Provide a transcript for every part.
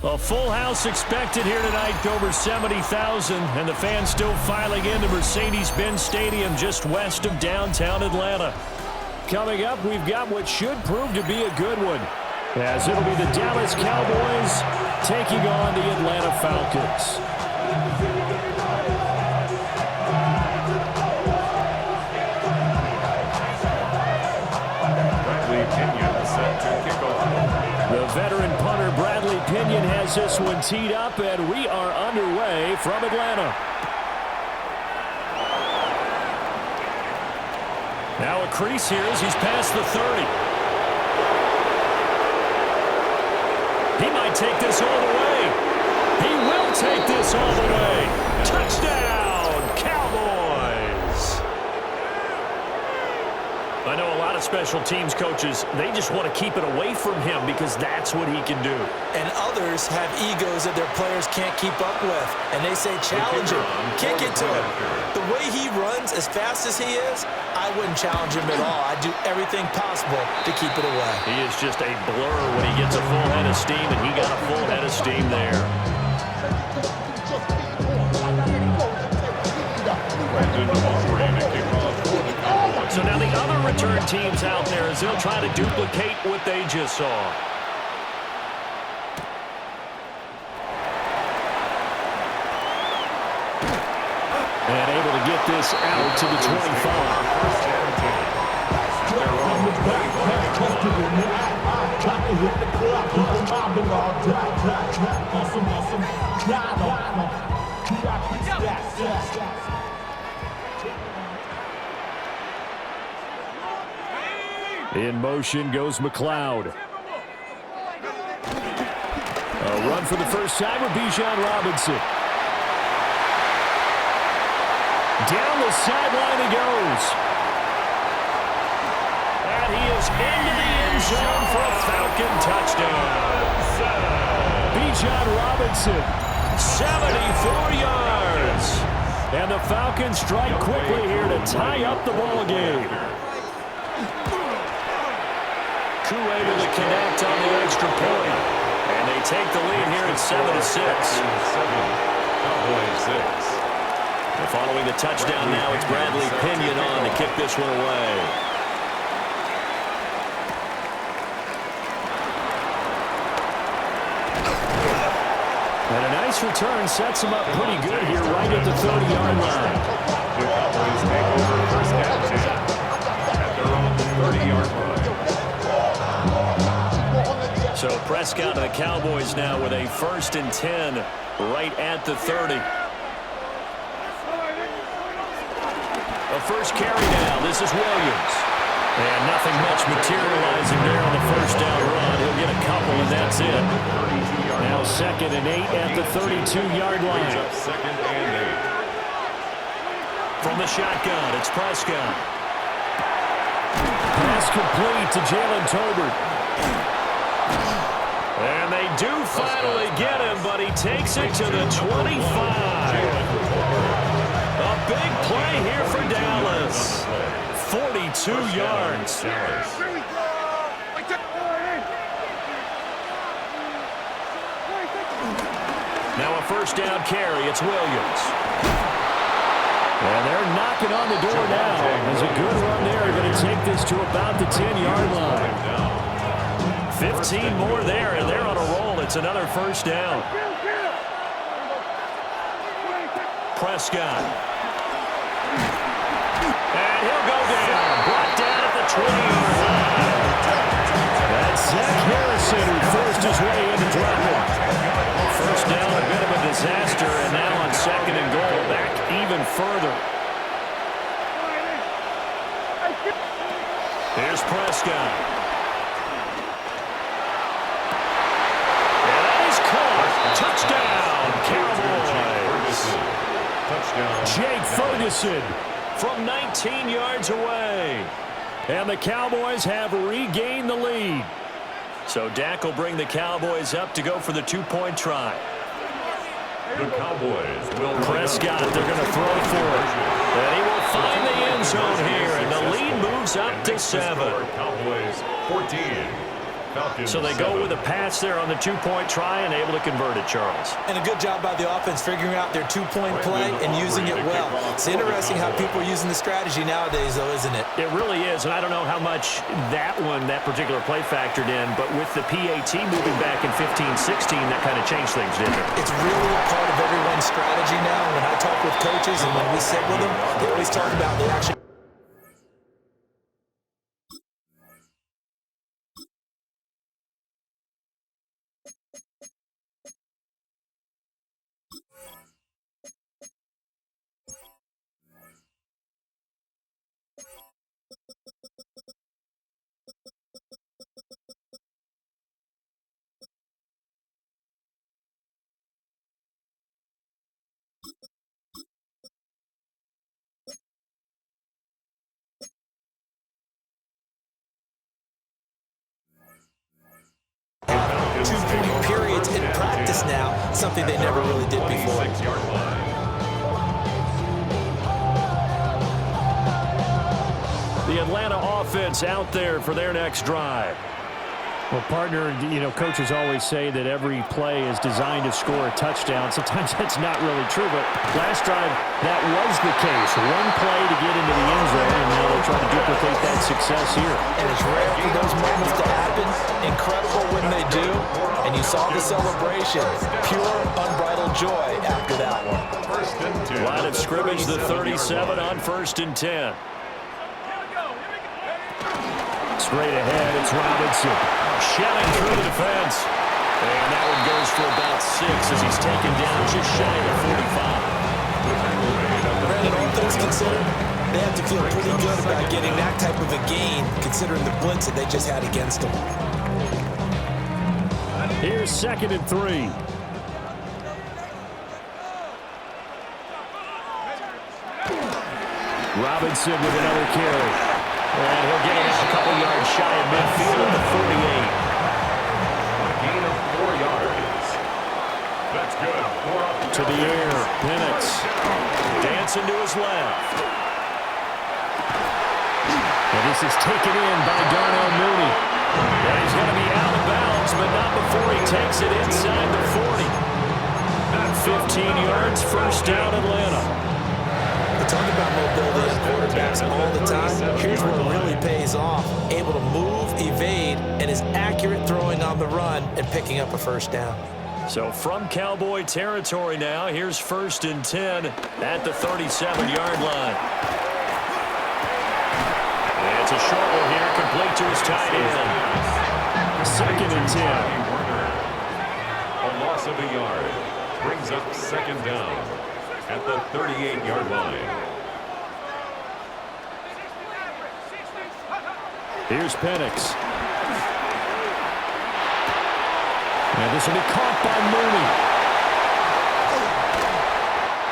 A full house expected here tonight, over 70,000, and the fans still filing into Mercedes-Benz Stadium just west of downtown Atlanta. Coming up, we've got what should prove to be a good one, as it'll be the Dallas Cowboys taking on the Atlanta Falcons. The veteran punter Bradley Pinion has this one teed up, and we are underway from Atlanta. Now a crease here as he's past the 30. He might take this all the way. He will take this all the way. Touchdown, Cowboys! I know a lot of special teams coaches, they just want to keep it away from him because that's what he can do. And others have egos that their players can't keep up with. And they say, challenge him, kick it to him. The way he runs as fast as he is, I wouldn't challenge him at all. I'd do everything possible to keep it away. He is just a blur when he gets a full head of steam, and he got a full head of steam there. So now the other return teams out there as they'll try to duplicate what they just saw. And able to get this out to the 25. In motion goes McLeod. A run for the first time with Bijan Robinson. Down the sideline he goes. And he is into the end zone for a Falcon touchdown. Bijan Robinson, 74 yards. And the Falcons strike quickly here to tie up the ball game. Koo able to connect on the extra point. And they take the lead here at 7-6. And following the touchdown now, it's Bradley Pinion on to kick this one away. And a nice return sets him up pretty good here right at the 30-yard line. The Cowboys take over first down 10 at their own 30-yard line. So Prescott and the Cowboys now with a 1st and 10 right at the 30. A first carry now. This is Williams. And nothing much materializing there on the first down run. He'll get a couple, and that's it. Now 2nd and 8 at the 32-yard line. Second and 8. From the shotgun, it's Prescott. Pass complete to Jalen Tolbert. And they do finally get him, but he takes it to the 25. A big play here for Dallas. 42 yards. Now a first down carry. It's Williams. And they're knocking on the door now. There's a good run there. They're going to take this to about the 10-yard line. 15 more there, and they're on a roll. It's another first down. Prescott. And he'll go down. Brought down at the 20-yard line. That's Zach Harrison who forced his way into dropping. First down, a bit of a disaster, and now on 2nd and goal, back even further. Here's Prescott. And that is caught. Touchdown, Cowboys. Jake Ferguson from 19 yards away. And the Cowboys have regained the lead. So Dak will bring the Cowboys up to go for the 2-point try. The Cowboys will Prescott, they're going to throw for it. And he will find the end zone here, and the lead moves up to 7. Cowboys 14, So they go with a pass there on the two-point try and able to convert it, Charles. And a good job by the offense figuring out their two-point play and using it well. It's interesting how people are using the strategy nowadays, though, isn't it? It really is, and I don't know how much that particular play factored in, but with the PAT moving back in 15-16, that kind of changed things, didn't it? It's really a part of everyone's strategy now. When I talk with coaches and when we sit with them, they always talk about the action. Two-point periods in practice now, something they never really did before. The Atlanta offense out there for their next drive. Well, partner, coaches always say that every play is designed to score a touchdown. Sometimes that's not really true, but last drive, that was the case. One play to get into the end zone, and now they're trying to duplicate that success here. And it's rare for those moments to happen. Incredible when they do. And you saw the celebration. Pure, unbridled joy after that one. Line of scrimmage, the 37 on 1st and 10. Straight ahead, it's Robinson. Shelling through the defense. And that one goes for about 6 as he's taken down just shy of 45. Brandon, all things considered, they have to feel pretty good about getting that type of a gain, considering the blitz that they just had against them. Here's 2nd and 3. Robinson with another carry. And he'll get it out a couple yards shy of midfield at the 48. A gain of 4 yards. That's good. To the air, Penix. Dancing to his left. And this is taken in by Darnell Mooney. And he's going to be out of bounds, but not before he takes it inside the 40. 15 yards, 1st down, Atlanta. We talk about mobility in quarterbacks all the time. Here's where it really pays off. Able to move, evade, and is accurate throwing on the run and picking up a 1st down. So from Cowboy territory now, here's 1st and 10 at the 37-yard line. And it's a short one here, complete to his tight end. 2nd and 10. A loss of a yard brings up 2nd down at the 38-yard line. Here's Penix. And this will be caught by Mooney.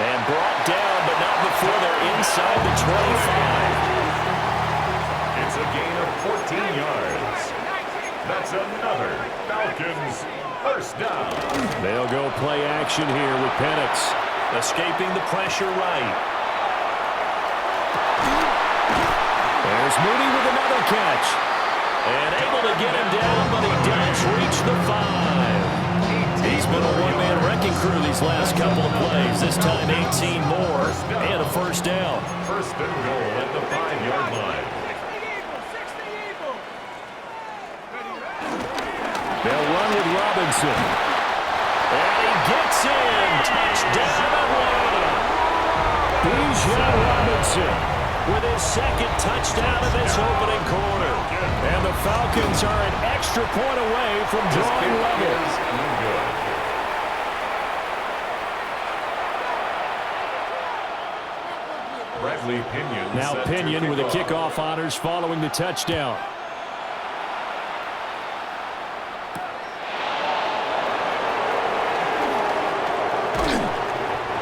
And brought down, but not before they're inside the 25. It's a gain of 14 yards. That's another Falcons 1st down. They'll go play action here with Penix. Escaping the pressure right. There's Mooney with another catch. And able to get him down, but he does reach the 5. He's been a one-man wrecking crew these last couple of plays. This time 18 more and a 1st down. 1st and goal at the 5-yard line. They'll run with Robinson. And he gets in. Touchdown, Atlanta. Bijan Robinson with his 2nd touchdown of this opening quarter. And the Falcons are an extra point away from drawing level. Bradley Pinion. Now Pinion with the kickoff honors following the touchdown.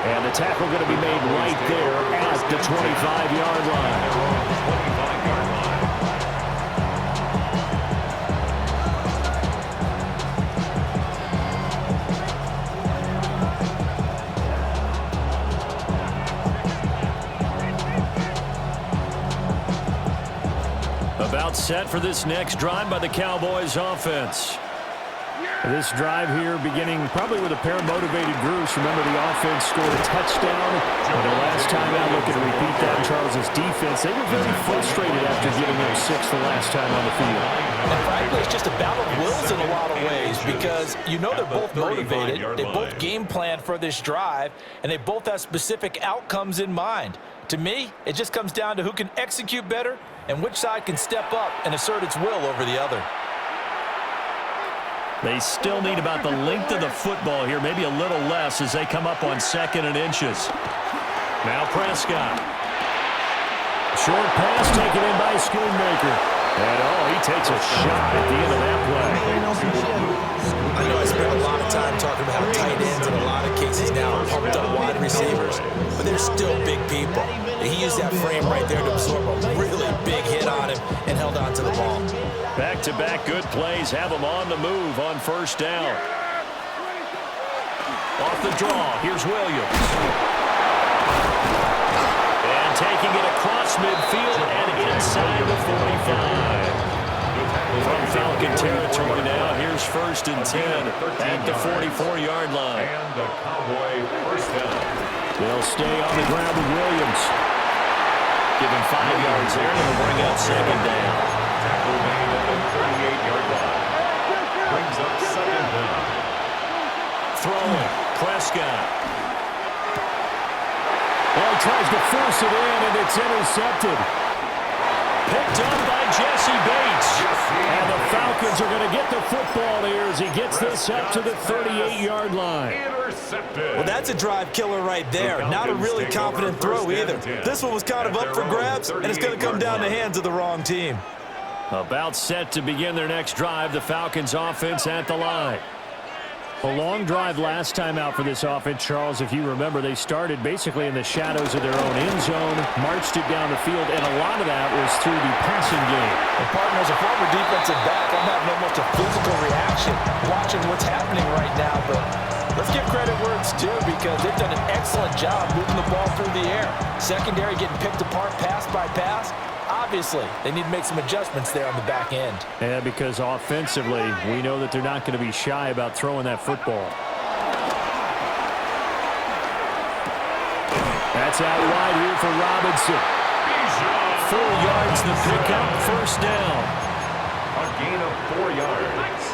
And the tackle going to be made right there at the 25-yard line. About set for this next drive by the Cowboys offense. This drive here beginning probably with a pair of motivated groups. Remember, the offense scored a touchdown. And the last time out, looking to repeat that, Charles' defense, they were very frustrated after giving them 6 the last time on the field. And frankly, it's just a battle of wills in a lot of ways because you know they're both motivated. They both game plan for this drive, and they both have specific outcomes in mind. To me, it just comes down to who can execute better and which side can step up and assert its will over the other. They still need about the length of the football here, maybe a little less as they come up on 2nd and inches. Now Prescott. Short pass taken in by Schoonmaker. And he takes a shot at the end of that play. I know I spent a lot of time talking about how tight ends in a lot of cases now are pumped up wide receivers, but they're still big people. And he used that frame right there to absorb a really big hit on him and held on to the ball. Back-to-back good plays have them on the move on 1st down. Off the draw, here's Williams. And taking it across midfield and inside the 45. From Falcon territory now, here's 1st and 10 at the 44-yard line. And the Cowboy 1st down. They'll stay on the ground with Williams. Give him 5 yards there, and it'll bring up 2nd down. Tackle made at the 38-yard line. Brings up 2nd down. Throwing, Prescott. Well, he tries to force it in, and it's intercepted. Picked up by Jesse Bates. And the Falcons are going to get the football here as he gets this up to the 38-yard line. Intercepted. Well, that's a drive killer right there. Not a really confident throw either. This one was kind of up for grabs, and it's going to come down the hands of the wrong team. About set to begin their next drive, the Falcons offense at the line. A long drive last time out for this offense, Charles. If you remember, they started basically in the shadows of their own end zone, marched it down the field, and a lot of that was through the passing game. And partner, as a former defensive back, I'm having almost a physical reaction watching what's happening right now, but let's give credit where it's due because they've done an excellent job moving the ball through the air. Secondary getting picked apart pass by pass. Obviously, they need to make some adjustments there on the back end. Yeah, because offensively, we know that they're not going to be shy about throwing that football. That's out wide here for Robinson. 4 yards the pickup, 1st down. A gain of 4 yards.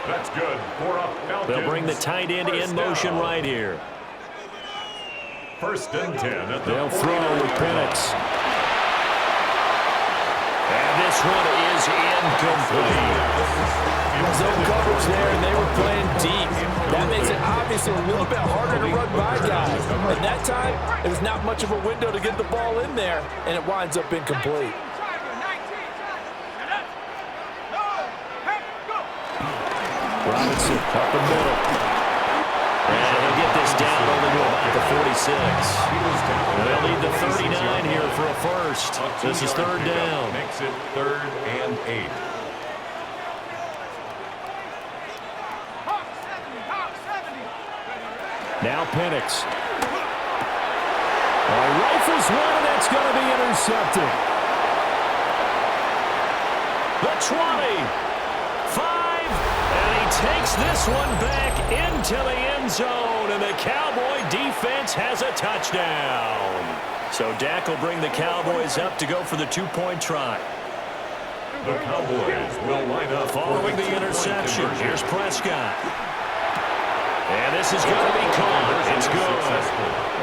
That's good for a Falcons. They'll bring the tight end in motion right here. 1st and 10 at the They'll throw with Penix. And this one is incomplete. Zone coverage there, and they were playing deep. That makes it obviously a little bit harder to run by guys. At that time, it was not much of a window to get the ball in there, and it winds up incomplete. Robinson up the middle. And they'll get this down only to about the 46. They'll need the 39 here for a first. This is 3rd down. Makes it 3rd and 8. Now Penix. Rifles one, and that's going to be intercepted. The 20. 5, and he takes this one back into the end zone, and the Cowboy defense has a touchdown. So Dak will bring the Cowboys up to go for the 2-point try. The Cowboys will line up Following the interception, here's Prescott. And this is going to be caught. It's good.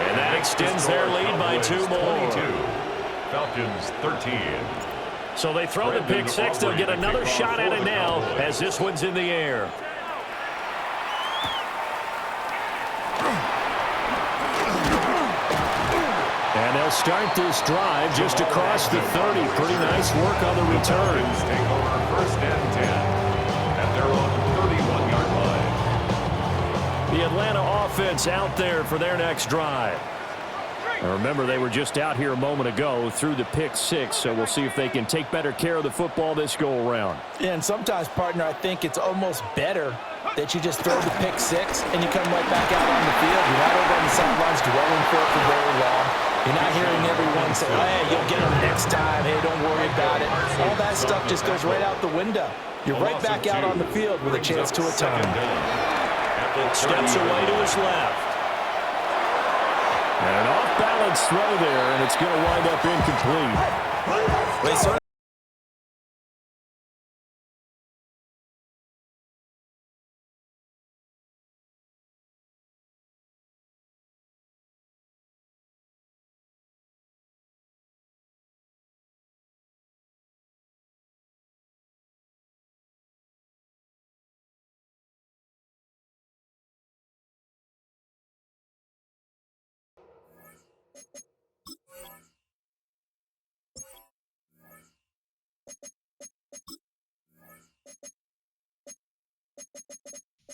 And that extends their lead by 2 more. 22. Falcons 13. So they throw the pick 6. They'll get another shot at it now as this one's in the air. And they'll start this drive just across the 30. Pretty nice work on the return. Take over 1st and 10 at their own 31-yard line. The Atlanta offense out there for their next drive. Now remember, they were just out here a moment ago through the pick 6, so we'll see if they can take better care of the football this go-around. Yeah, and sometimes, partner, I think it's almost better that you just throw the pick 6 and you come right back out on the field. You're not over on the sidelines dwelling for it for very long. You're not hearing everyone say, hey, you'll get them next time. Hey, don't worry about it. All that stuff just goes right out the window. You're right back out on the field with a chance to atone. Steps away to his left. And an off-balance throw there, and it's going to wind up incomplete.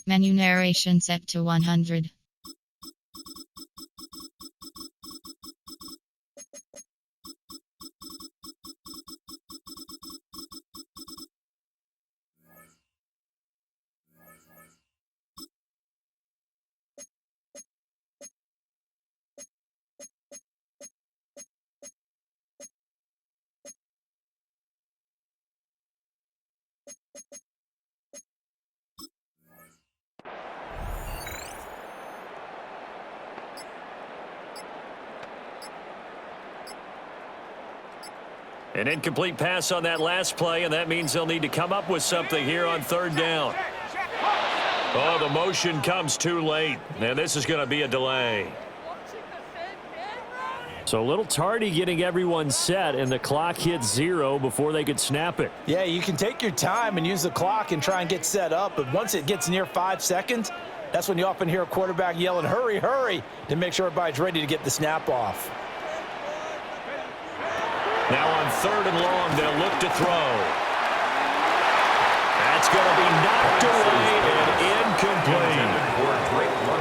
Menu narration set to 100. An incomplete pass on that last play, and that means they'll need to come up with something here on third down. Oh, the motion comes too late, and this is going to be a delay. So a little tardy getting everyone set, and the clock hits 0 before they could snap it. Yeah, you can take your time and use the clock and try and get set up, but once it gets near 5 seconds, that's when you often hear a quarterback yelling, hurry, hurry, to make sure everybody's ready to get the snap off. Now on third and long, they'll look to throw. That's going to be knocked away and incomplete.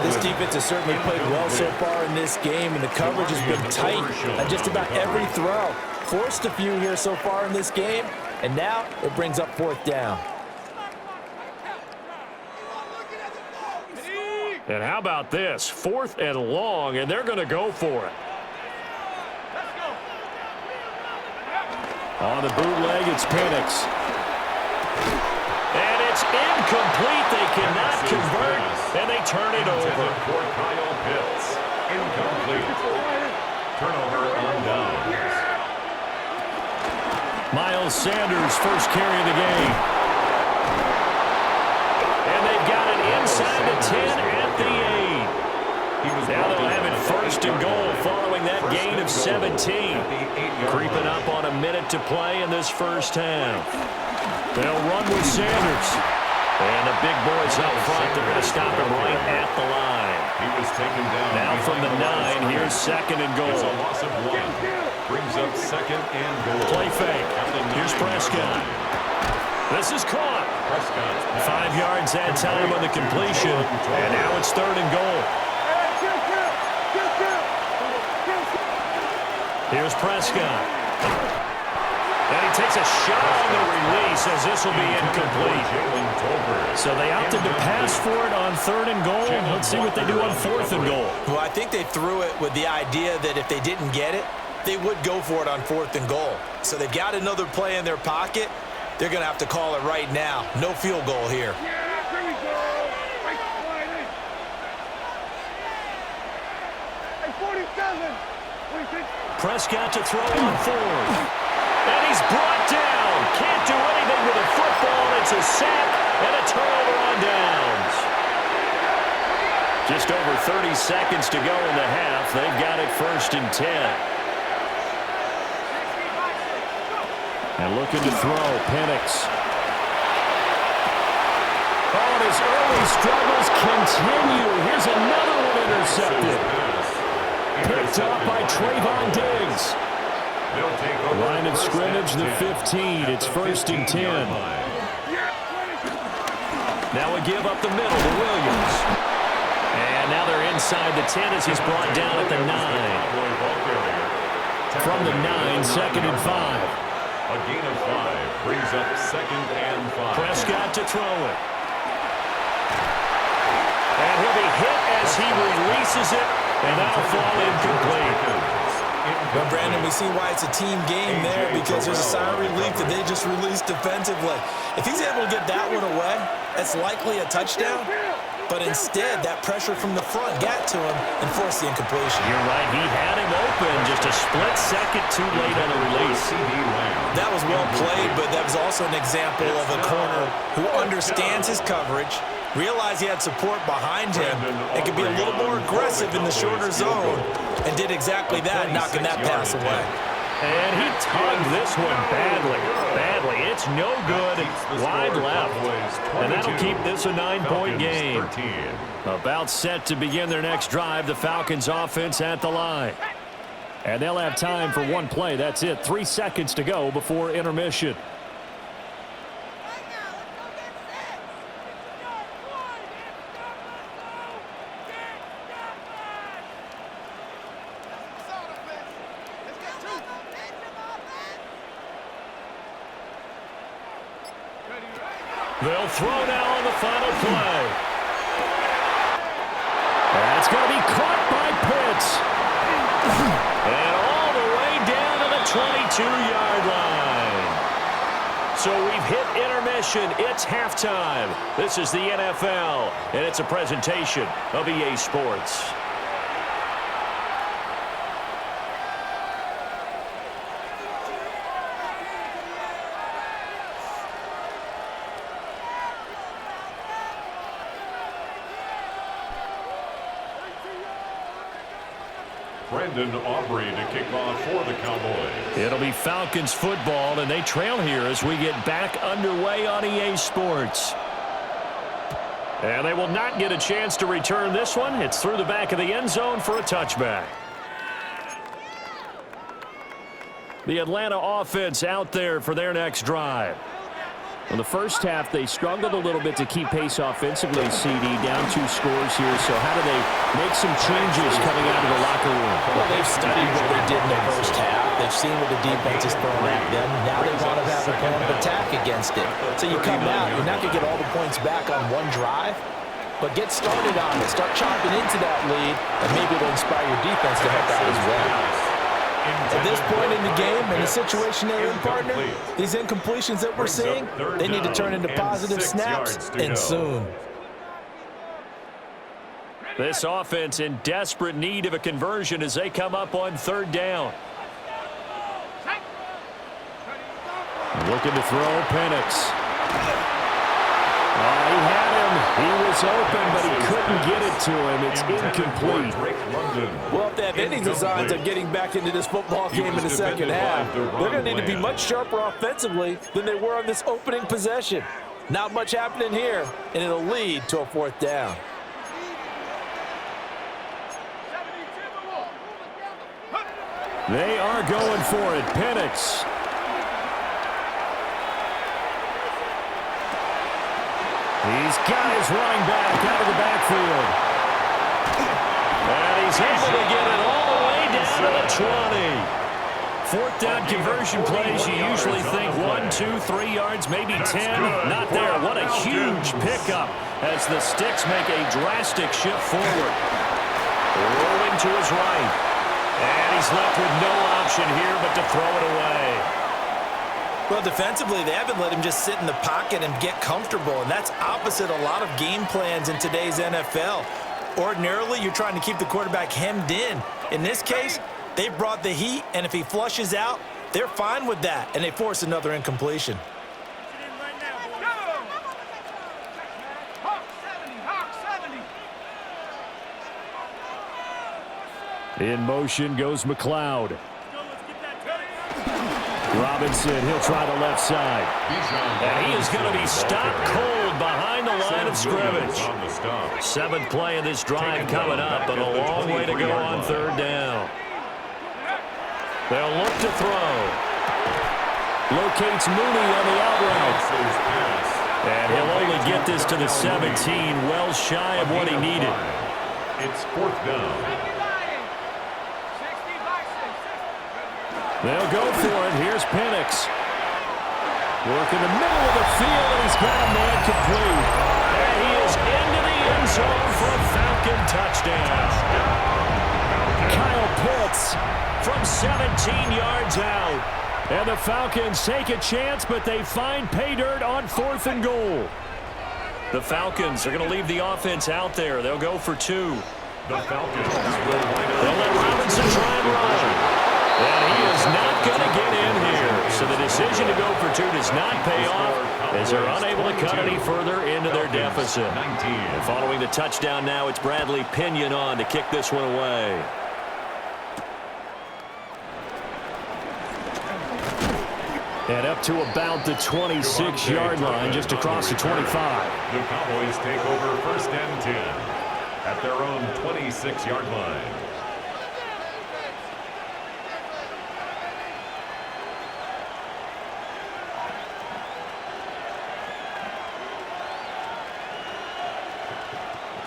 This defense has certainly played well so far in this game, and the coverage has been tight at just about every throw. Forced a few here so far in this game, and now it brings up fourth down. And how about this? Fourth and long, and they're going to go for it. On the bootleg, it's Penix. And it's incomplete. They cannot convert, and they turn it over. For Kyle Pitts. Incomplete. Turnover on downs. Miles Sanders, first carry of the game. And they've got it inside the 10 at the 8. Now they'll have it first and goal following that gain of 17. Creeping up on a minute to play in this first half. They'll run with Sanders. And the big boys up front, they're going to stop him right at the line. He was taken down. Now from the 9, here's second and goal. It's a loss of 1. Brings up second and goal. Play fake. Here's Prescott. This is caught. 5 yards that time on the completion. And now it's third and goal. Here's Prescott. And he takes a shot on the release as this will be incomplete. So they opted to pass for it on third and goal. Let's see what they do on fourth and goal. Well, I think they threw it with the idea that if they didn't get it, they would go for it on fourth and goal. So they've got another play in their pocket. They're going to have to call it right now. No field goal here. Prescott to throw on fourth. And he's brought down. Can't do anything with a football. It's a sack and a turnover on downs. Just over 30 seconds to go in the half. They've got it first and 10. And looking to throw, Penix. Oh, and his early struggles continue. Here's another one intercepted. Picked up by Trayvon Diggs. Line of scrimmage, the 15. It's first and 10. Now a give up the middle to Williams. And now they're inside the 10 as he's brought down at the 9. From the 9, second and 5. A gain of 5 brings up second and 5. Prescott to throw it. And he'll be hit as he releases it. And that'll fall incomplete. Well, Brandon, we see why it's a team game there because there's a sign of relief that they just released defensively. If he's able to get that one away, that's likely a touchdown. But instead, that pressure from the front got to him and forced the incompletion. You're right. He had him open just a split second too late on the release. That was well played, but that was also an example of a corner who understands his coverage, realized he had support behind him, and could be a little more aggressive in the shorter zone, and did exactly that, knocking that pass away. And he tugged this one badly. It's no good. Wide left. And that'll keep this a 9-point game. About set to begin their next drive. The Falcons offense at the line. And they'll have time for one play. That's it. 3 seconds to go before intermission. They'll throw now on the final play. That's going to be caught by Pitts. And all the way down to the 22-yard line. So we've hit intermission. It's halftime. This is the NFL, and it's a presentation of EA Sports. Brendan Aubrey to kick off for the Cowboys. It'll be Falcons football, and they trail here as we get back underway on EA Sports. And they will not get a chance to return this one. It's through the back of the end zone for a touchback. The Atlanta offense out there for their next drive. In the first half, they struggled a little bit to keep pace offensively, CD, down 2 scores here. So how do they make some changes coming out of the locker room? Well, they've studied what they did in the first half. They've seen what the defense is throwing at them. Now they want to have a plan of attack against it. So you come out, you're not going to get all the points back on one drive, but get started on it. Start chopping into that lead, and maybe it'll inspire your defense to help out as well. At this point in the game, and the situation they're in, partner, these incompletions that we're seeing, they need to turn into positive snaps, and soon. This offense in desperate need of a conversion as they come up on 3rd down. Looking to throw, Penix. He had him. He was open, but he couldn't get it to him. It's incomplete. Well, if they have any designs of getting back into this football game in the second half, they're going to need to be much sharper offensively than they were on this opening possession. Not much happening here, and it'll lead to a 4th down. They are going for it. Penix. He's got his running back out of the backfield. And he's able to get it all the way down to the 20. 4th down conversion plays, you usually think 1, 2, 3 yards, maybe 10. Not there. What a huge pickup as the Sticks make a drastic shift forward. Rolling to his right. And he's left with no option here but to throw it away. Well, defensively, they haven't let him just sit in the pocket and get comfortable, and that's opposite a lot of game plans in today's NFL. Ordinarily, you're trying to keep the quarterback hemmed in. In this case, they brought the heat, and if he flushes out, they're fine with that, and they force another incompletion. In motion goes McLeod. Robinson, he'll try the left side. And he is going to be stopped cold behind the line of scrimmage. 7th play of this drive coming up, but a long way to go on 3rd down. They'll look to throw. Locates Mooney on the out route. And he'll only get this to the 17, well shy of what he needed. It's 4th down. They'll go for it. Here's Penix. Work in the middle of the field, and he's got a man complete. And he is into the end zone for a Falcon touchdown. Kyle Pitts from 17 yards out. And the Falcons take a chance, but they find pay dirt on 4th and goal. The Falcons are going to leave the offense out there. They'll go for 2. The Falcons will line up. They'll let Robinson try and run. And he is not going to get in here. So the decision to go for 2 does not pay off as they're unable to cut any further into their deficit. And following the touchdown now, it's Bradley Pinion on to kick this one away. And up to about the 26-yard line, just across the 25. The Cowboys take over 1st and 10 at their own 26-yard line.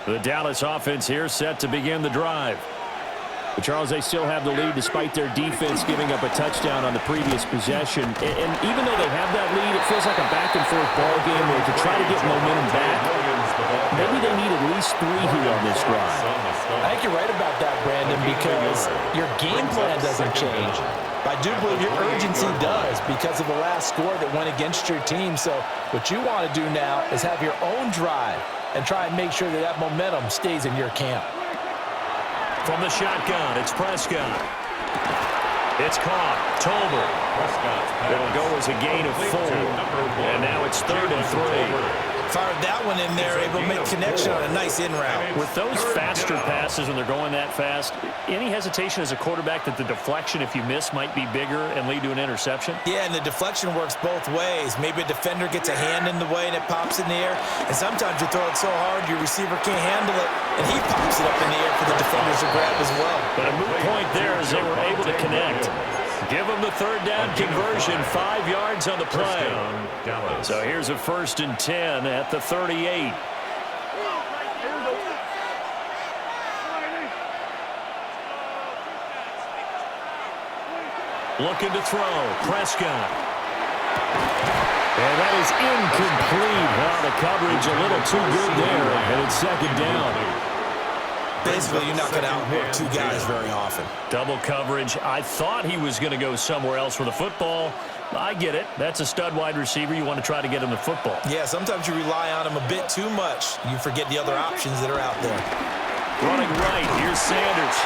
The Dallas offense here set to begin the drive. But Charles, they still have the lead despite their defense giving up a touchdown on the previous possession. And even though they have that lead, it feels like a back-and-forth ball game where to try to get momentum back, maybe they need at least 3 here on this drive. I think you're right about that, Brandon, because your game plan doesn't change. I do believe your urgency does because of the last score that went against your team. So what you want to do now is have your own drive and try and make sure that that momentum stays in your camp. From the shotgun, it's Prescott. It's caught. Tolbert. It'll go as a gain of 4. And now it's 3rd and 3. Fired that one in there, able to make connection on a nice in route. With those faster passes when they're going that fast, any hesitation as a quarterback that the deflection, if you miss, might be bigger and lead to an interception? Yeah, and the deflection works both ways. Maybe a defender gets a hand in the way and it pops in the air. And sometimes you throw it so hard your receiver can't handle it, and he pops it up in the air for the defenders to grab as well. But a moot point there as they were able to connect. Give them the 3rd down conversion, 5 yards on the play. So here's a 1st and 10 at the 38. Looking to throw, Prescott. And that is incomplete. Well, the coverage a little too good there, and it's 2nd down. Basically, you're not going to outwork 2 guys very often. Double coverage. I thought he was going to go somewhere else with the football. I get it. That's a stud wide receiver. You want to try to get him the football. Yeah, sometimes you rely on him a bit too much. You forget the other options that are out there. Running right. Here's Sanders.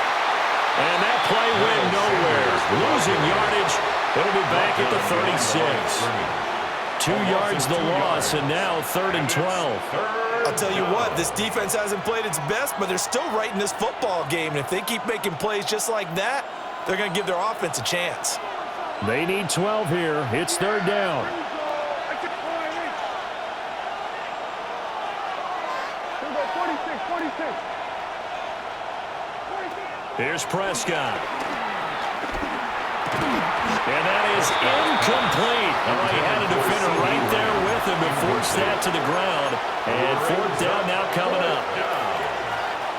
And that play went nowhere. Losing yardage. It'll be back at the 36. 2 yards the loss, and now 3rd and 12. I'll tell you what, this defense hasn't played its best, but they're still right in this football game. And if they keep making plays just like that, they're going to give their offense a chance. They need 12 here. It's 3rd down. Here's Prescott. And that is incomplete. Oh, he had a defender right there with him to force that to the ground. And 4th down now coming up.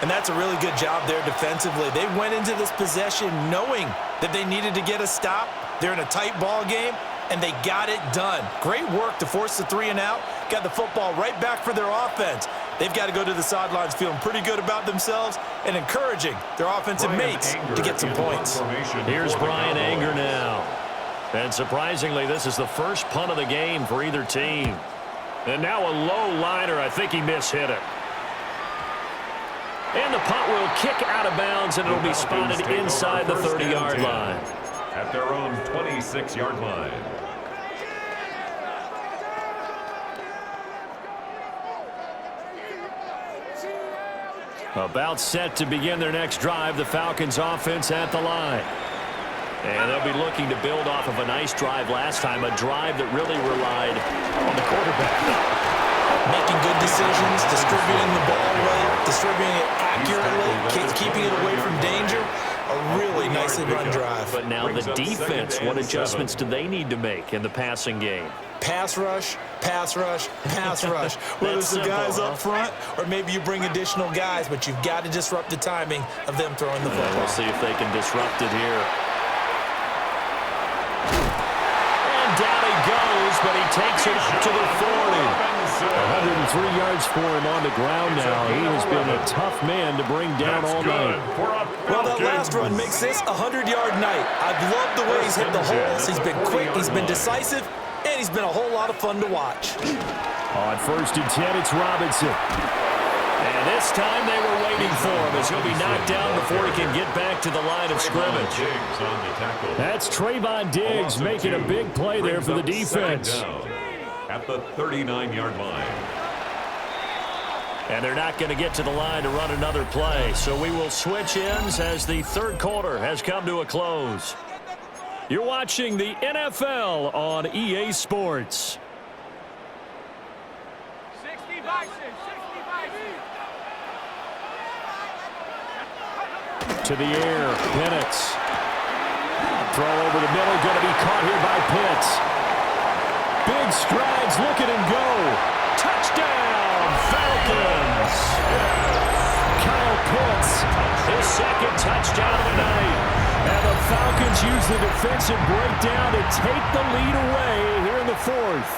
And that's a really good job there defensively. They went into this possession knowing that they needed to get a stop. They're in a tight ball game, and they got it done. Great work to force the 3 and out. Got the football right back for their offense. They've got to go to the sidelines feeling pretty good about themselves and encouraging their offensive mates to get some points. Here's Brian Anger now. And surprisingly, this is the first punt of the game for either team. And now a low liner. I think he mishit it. And the punt will kick out of bounds, and it'll be spotted inside the 30-yard line. At their own 26-yard line. About set to begin their next drive, the Falcons offense at the line. And they'll be looking to build off of a nice drive last time, a drive that really relied on the quarterback. Making good decisions, distributing the ball well, distributing it accurately, keeping it away from danger. A really nicely run drive. But now the defense, what adjustments do they need to make in the passing game? Pass rush, pass rush, pass rush. Whether it's the guys up front or maybe you bring additional guys, but you've got to disrupt the timing of them throwing the football. We'll see if they can disrupt it here. And down he goes, but he takes it up to the 40. 3 yards for him on the ground now. He has been a tough man to bring down all night. Well, that last run makes this a 100-yard night. I've loved the way he's hit the holes. He's been quick, he's been decisive, and he's been a whole lot of fun to watch. On 1st and 10, it's Robinson. And this time they were waiting for him as he'll be knocked down before he can get back to the line of scrimmage. That's Trayvon Diggs making a big play there for the defense. At the 39-yard line. And they're not going to get to the line to run another play. So we will switch ends as the third quarter has come to a close. You're watching the NFL on EA Sports. 65. To the air, Penix. Throw over the middle, going to be caught here by Pitts. Big strides, look at him go. Touchdown, Falcons. Kyle Pitts, his second touchdown of the night. And the Falcons use the defensive breakdown to take the lead away here in the fourth.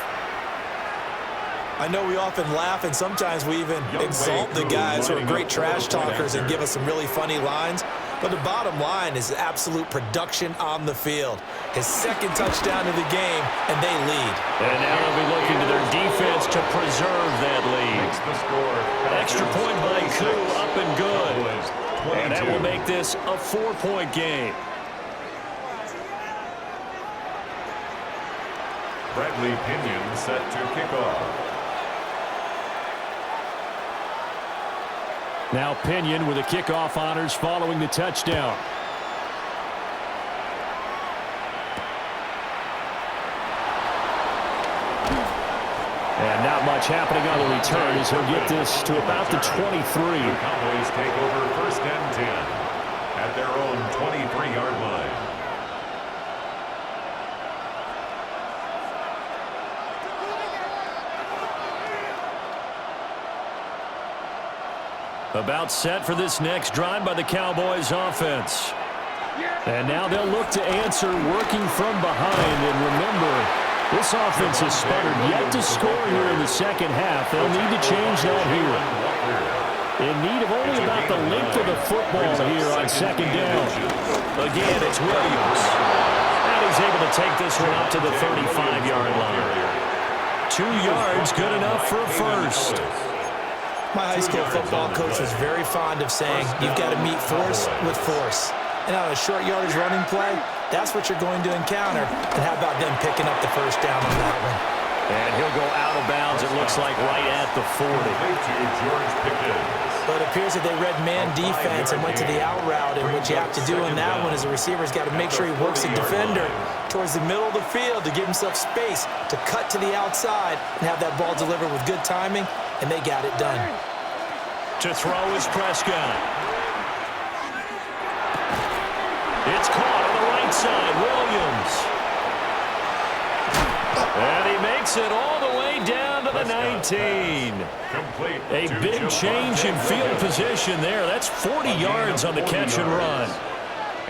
I know we often laugh, and sometimes we even exalt the guys who are great trash talkers and give us some really funny lines. But the bottom line is absolute production on the field. His second touchdown of the game, and they lead. And now they'll be looking to their defense to preserve that lead. Extra point by Koo, up and good. And that will make this a 4-point game. Bradley Pinion set to kick off. Now Pinion with the kickoff honors following the touchdown. And not much happening on the return as he'll get this to about the 23. The Cowboys take over 1st and 10 at their own 23-yard line. About set for this next drive by the Cowboys offense. And now they'll look to answer working from behind. And remember, this offense has sputtered yet to score here in the second half. They'll need to change that here. In need of only about the length of the football here on 2nd down. Again, it's Williams. And he's able to take this one up to the 35-yard line. 2 yards, good enough for a first. My high school football coach was very fond of saying, you've got to meet force with force. And on a short yardage running play, that's what you're going to encounter. And how about them picking up the first down on that one? And he'll go out of bounds, it looks like, right at the 40. But it appears that they read man defense and went to the out route. And what you have to do in that one is the receiver's got to make sure he works the defender towards the middle of the field to give himself space to cut to the outside and have that ball delivered with good timing. And they got it done. To throw is Prescott. It's caught on the right side. Williams. And he makes it all the way down to the 19. A big change in field position there. That's 40 yards on the catch and run.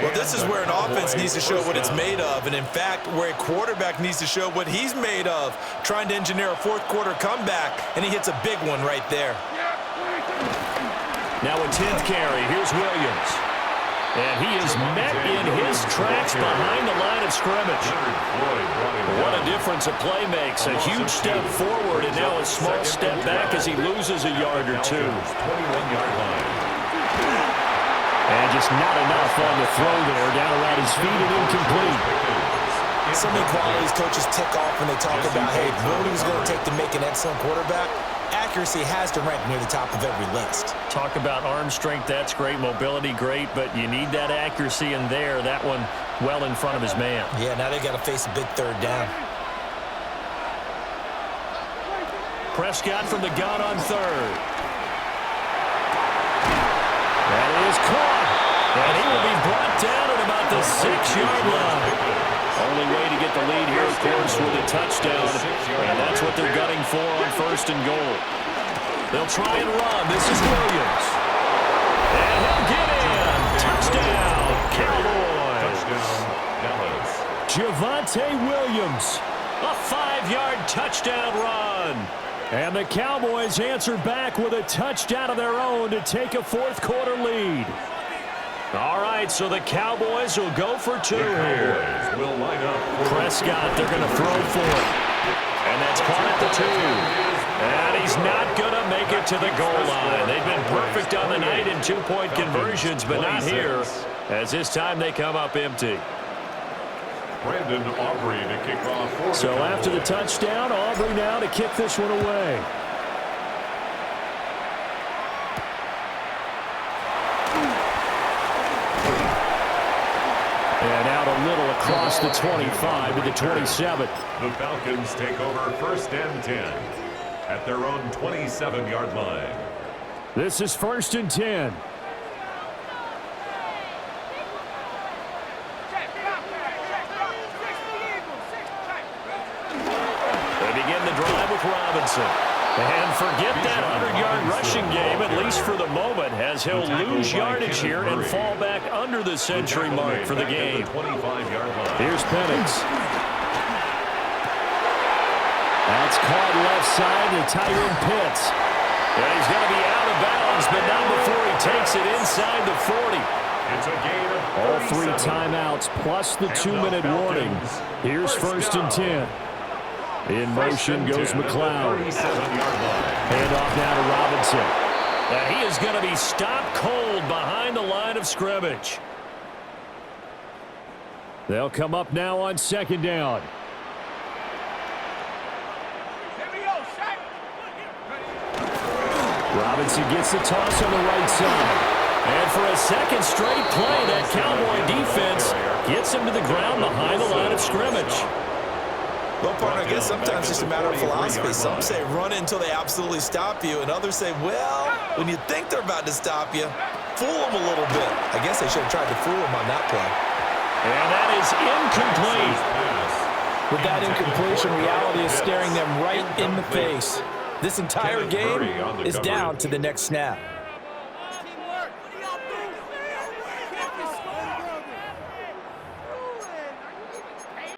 Well, this is where an offense needs to show what it's made of, and in fact, where a quarterback needs to show what he's made of, trying to engineer a fourth-quarter comeback, and he hits a big one right there. Now a 10th carry. Here's Williams. And he is met in his tracks behind the line of scrimmage. What a difference a play makes. A huge step forward, and now a small step back as he loses a yard or two. 21-yard line. And just not enough on the throw there. Down around his feet and incomplete. So many qualities coaches tick off when they talk about, hey, what is going to take to make an excellent quarterback? Accuracy has to rank near the top of every list. Talk about arm strength, that's great. Mobility, great. But you need that accuracy in there. That one well in front of his man. Yeah, now they got to face a big third down. Prescott from the gun on third. That is caught. And he will be brought down at about the 6-yard line. Only way to get the lead here, of course, with a touchdown. And that's what they're gunning for on 1st and goal. They'll try and run. This is Williams. And he'll get in. Touchdown, Cowboys. Javonte Williams. A 5-yard touchdown run. And the Cowboys answer back with a touchdown of their own to take a fourth-quarter lead. All right, so the Cowboys will go for two here. Will line up. Prescott, they're going to throw for it. And that's caught at the 2. And he's not going to make it to the goal line. They've been perfect on the night in two-point conversions, but not here, as this time they come up empty. Brandon Aubrey to kick off. So after the touchdown, Aubrey now to kick this one away. And out a little across the 25 to the 27. The Falcons take over 1st and 10 at their own 27-yard line. This is 1st and 10. Robinson. And forget that 100-yard rushing game, at least for the moment, as he'll lose yardage here and fall back under the century mark for the game. Here's Penix. That's caught left side to Tyron Pitts. And he's going to be out of bounds, but not before he takes it inside the 40. It's a gain of 37. All 3 timeouts plus the 2-minute warning. Here's 1st and 10. In motion goes McLeod. Handoff now to Robinson. And he is going to be stopped cold behind the line of scrimmage. They'll come up now on 2nd down. Robinson gets the toss on the right side. And for a second straight play, that Cowboy defense gets him to the ground behind the line of scrimmage. Well, partner, I guess sometimes it's just a matter of philosophy. Some say run until they absolutely stop you, and others say, well, when you think they're about to stop you, fool them a little bit. I guess they should have tried to fool them on that play. And that is incomplete. With that incompletion, reality is staring them right in the face. This entire game is down to the next snap.